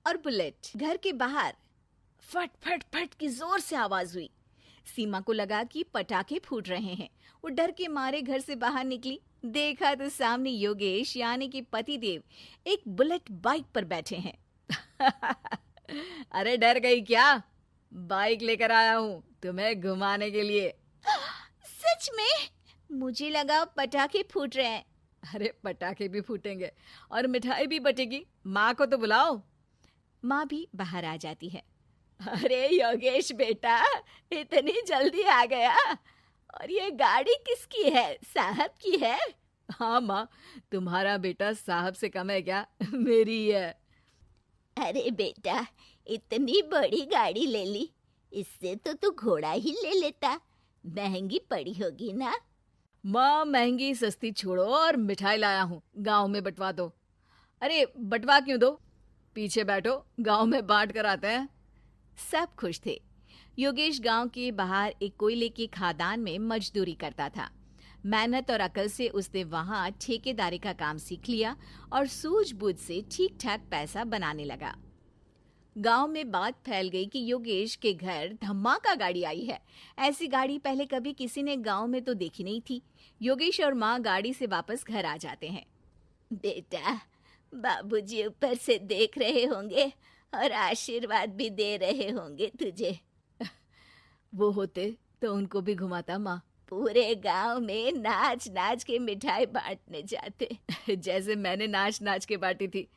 और बुलेट। घर के बाहर फट फट फट की जोर से आवाज हुई। सीमा को लगा कि पटाखे फूट रहे हैं। वो डर के मारे घर से बाहर निकली। देखा तो सामने योगेश यानी कि पतिदेव एक बुलेट बाइक पर बैठे हैं। अरे डर गई क्या? बाइक लेकर आया हूँ तुम्हें घुमाने के लिए। सच में? मुझे लगा पटाखे फूट रहे हैं। अरे पटाखे भी फूटेंगे और मिठाई भी बटेगी। माँ को तो बुलाओ। माँ भी बाहर आ जाती है। अरे योगेश बेटा, इतनी जल्दी आ गया? और ये गाड़ी किसकी है? साहब की है? हाँ माँ, तुम्हारा बेटा साहब से कम है क्या? मेरी ही है। अरे बेटा, इतनी बड़ी गाड़ी ले ली, इससे तो तू घोड़ा ही ले लेता। महंगी पड़ी होगी ना? माँ महंगी सस्ती छोड़ो और मिठाई लाया हूँ, गांव में बंटवा दो। अरे बंटवा क्यों दो? पीछे बैठो, गांव में बांट कर आते हैं। सब खुश थे। योगेश गांव के बाहर एक कोयले की खदान में मजदूरी करता था। मेहनत और अकल से उसने वहां ठेकेदारी का काम सीख लिया और सूझबूझ से ठीक ठाक पैसा बनाने लगा। गांव में बात फैल गई कि योगेश के घर धमाका गाड़ी आई है। ऐसी गाड़ी पहले कभी किसी ने गांव में तो देखी नहीं थी। योगेश और माँ गाड़ी से वापस घर आ जाते हैं। बेटा, बाबूजी ऊपर से देख रहे होंगे और आशीर्वाद भी दे रहे होंगे तुझे। वो होते तो उनको भी घुमाता माँ। पूरे गांव में नाच नाच के मिठाई बांटने जाते। जैसे मैंने नाच नाच के बांटी थी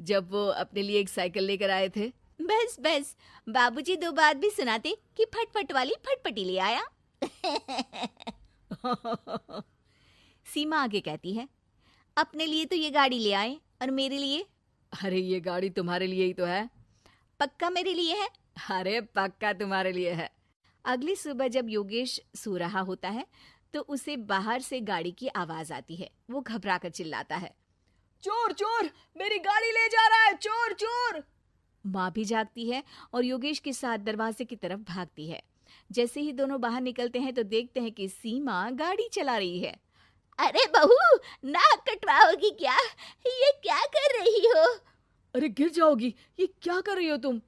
जब वो अपने लिए एक साइकिल लेकर आए थे। बस बस, बाबूजी दो बात भी सुनाते कि फटफट वाली फटफटी ले आया। सीमा आगे कहती है, अपने लिए तो ये गाड़ी ले आए और मेरे लिए? अरे ये गाड़ी तुम्हारे लिए ही तो है। पक्का मेरे लिए है? अरे पक्का तुम्हारे लिए है। अगली सुबह जब योगेश सो रहा होता है तो उसे बाहर से गाड़ी की आवाज आती है। वो घबराकर चिल्लाता है, चोर चोर, मेरी गाड़ी ले जा रहा है, चोर चोर। माँ भी जागती है और योगेश के साथ दरवाजे की तरफ भागती है। जैसे ही दोनों बाहर निकलते हैं तो देखते हैं कि सीमा गाड़ी चला रही है। अरे बहू, नाक कटवाओगी क्या? ये क्या कर रही हो? अरे गिर जाओगी, ये क्या कर रही हो तुम?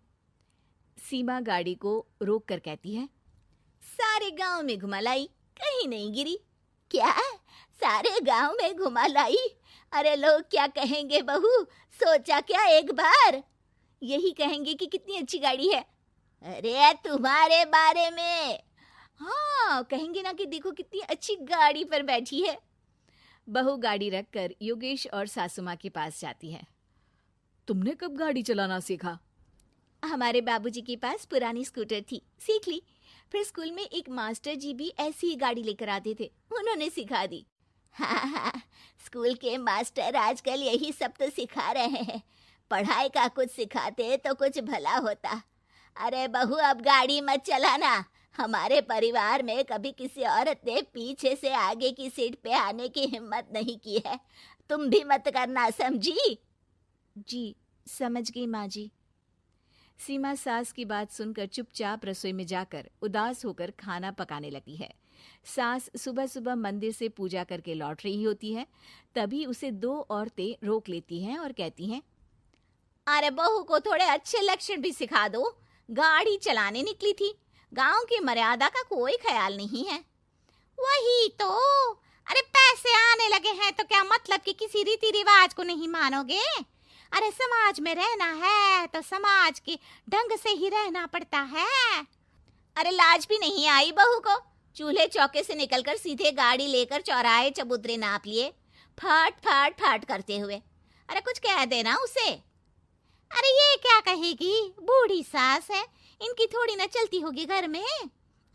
सीमा गाड़ी को रोक कर कहती है, सारे गांव में घुमा लाई, कहीं नहीं गिरी। क्या? सारे गांव में घुमा लाई? अरे लोग क्या कहेंगे बहू? सोचा क्या एक बार? यही कहेंगे कि कितनी अच्छी गाड़ी है। अरे तुम्हारे बारे में। हाँ, कहेंगे ना कि देखो कितनी अच्छी गाड़ी पर बैठी है। बहू गाड़ी रखकर योगेश और सासू माँ के पास जाती है। तुमने कब गाड़ी चलाना सीखा? हमारे बाबूजी के पास पुरानी स्कूटर थी, सीख ली। फिर स्कूल में एक मास्टर जी भी ऐसी ही गाड़ी लेकर आते थे, उन्होंने सिखा दी। हाँ, स्कूल के मास्टर आजकल यही सब तो सिखा रहे हैं। पढ़ाई का कुछ सिखाते तो कुछ भला होता। अरे बहू, अब गाड़ी मत चलाना। हमारे परिवार में कभी किसी औरत ने पीछे से आगे की सीट पे आने की हिम्मत नहीं की है। तुम भी मत करना, समझी? जी समझ गई माँ जी। सीमा सास की बात सुनकर चुपचाप रसोई में जाकर उदास होकर खाना पकाने लगती है। सास सुबह सुबह मंदिर से पूजा करके लौट रही होती है। तभी उसे दो औरतें रोक लेती हैं और कहती हैं, अरे बहू को थोड़े अच्छे लक्षण भी सिखा दो। गाड़ी चलाने निकली थी, गांव की मर्यादा का कोई ख्याल नहीं है। वही तो। अरे पैसे आने लगे हैं तो क्या मतलब कि किसी रीति रिवाज को नहीं मानोगे? अरे समाज में रहना है तो समाज के ढंग से ही रहना पड़ता है। अरे लाज भी नहीं आई बहू को? चूल्हे चौके से निकलकर सीधे गाड़ी लेकर चौराहे चबूतरे नाप लिए, फट फट फट करते हुए। अरे कुछ कह देना उसे। अरे ये क्या कहेगी, बूढ़ी सास है, इनकी थोड़ी ना चलती होगी घर में।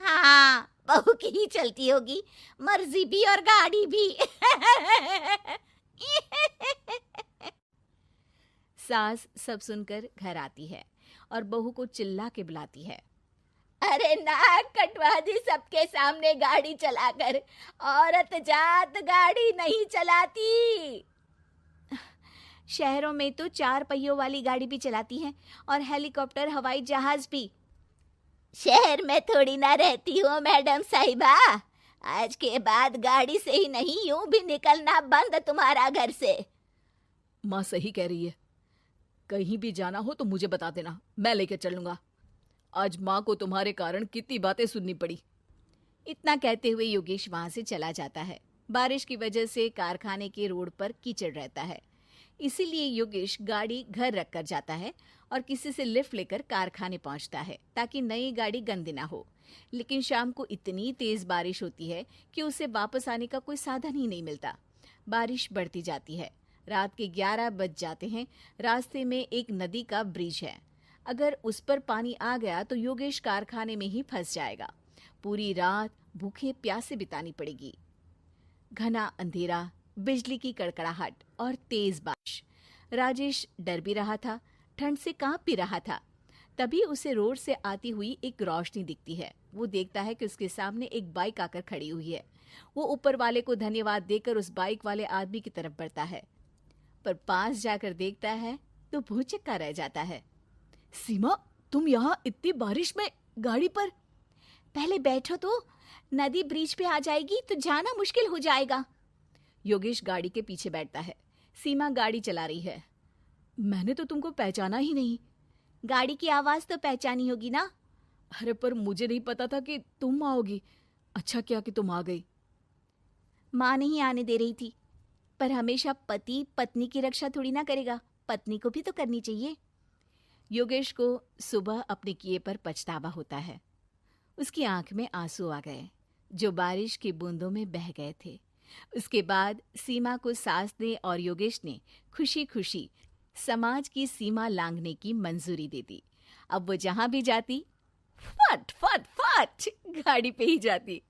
हाँ, बहू की ही चलती होगी, मर्जी भी और गाड़ी भी। सास सब सुनकर घर आती है और बहू को चिल्ला के बुलाती है, अरे नाक कटवा दी सबके सामने गाड़ी चलाकर। औरत जात गाड़ी नहीं चलाती। शहरों में तो 4 पहियों वाली गाड़ी भी चलाती हैं और हेलीकॉप्टर, हवाई जहाज भी। शहर में थोड़ी ना रहती हो मैडम साहिबा। आज के बाद गाड़ी से ही नहीं, यूं भी निकलना बंद तुम्हारा घर से। माँ सही कह रही है। कहीं भी जाना हो तो मुझे बता देना, मैं लेकर चलूंगा। आज माँ को तुम्हारे कारण कितनी बातें सुननी पड़ी। इतना कहते हुए योगेश वहां से चला जाता है। बारिश की वजह से कारखाने के रोड पर कीचड़ रहता है, इसीलिए योगेश गाड़ी घर रख कर जाता है और किसी से लिफ्ट लेकर कारखाने पहुंचता है ताकि नई गाड़ी गंदी ना हो। लेकिन शाम को इतनी तेज बारिश होती है कि उसे वापस आने का कोई साधन ही नहीं मिलता। बारिश बढ़ती जाती है। रात के 11 बज जाते हैं। रास्ते में एक नदी का ब्रिज है। अगर उस पर पानी आ गया तो योगेश कारखाने में ही फंस जाएगा। पूरी रात भूखे प्यासे बितानी पड़ेगी। घना अंधेरा, बिजली की कड़कड़ाहट और तेज बारिश। राजेश डर भी रहा था, ठंड से कांप भी रहा था। तभी उसे रोड से आती हुई एक रोशनी दिखती है। वो देखता है कि उसके सामने एक बाइक आकर खड़ी हुई है। वो ऊपर वाले को धन्यवाद देकर उस बाइक वाले आदमी की तरफ बढ़ता है, पर पास जाकर देखता है तो भौचक्का रह जाता है। सीमा, तुम यहाँ इतनी बारिश में गाड़ी पर? पहले बैठो तो, नदी ब्रिज पे आ जाएगी तो जाना मुश्किल हो जाएगा। योगेश गाड़ी के पीछे बैठता है। सीमा गाड़ी चला रही है। मैंने तो तुमको पहचाना ही नहीं। गाड़ी की आवाज तो पहचानी होगी ना। अरे पर मुझे नहीं पता था कि तुम आओगी। अच्छा किया कि तुम आ गई। माँ नहीं आने दे रही थी, पर हमेशा पति पत्नी की रक्षा थोड़ी ना करेगा, पत्नी को भी तो करनी चाहिए। योगेश को सुबह अपने किए पर पछतावा होता है। उसकी आंख में आंसू आ गए जो बारिश की बूंदों में बह गए थे। उसके बाद सीमा को सास ने और योगेश ने खुशी खुशी समाज की सीमा लांघने की मंजूरी दे दी। अब वो जहां भी जाती फट फट फट गाड़ी पे ही जाती।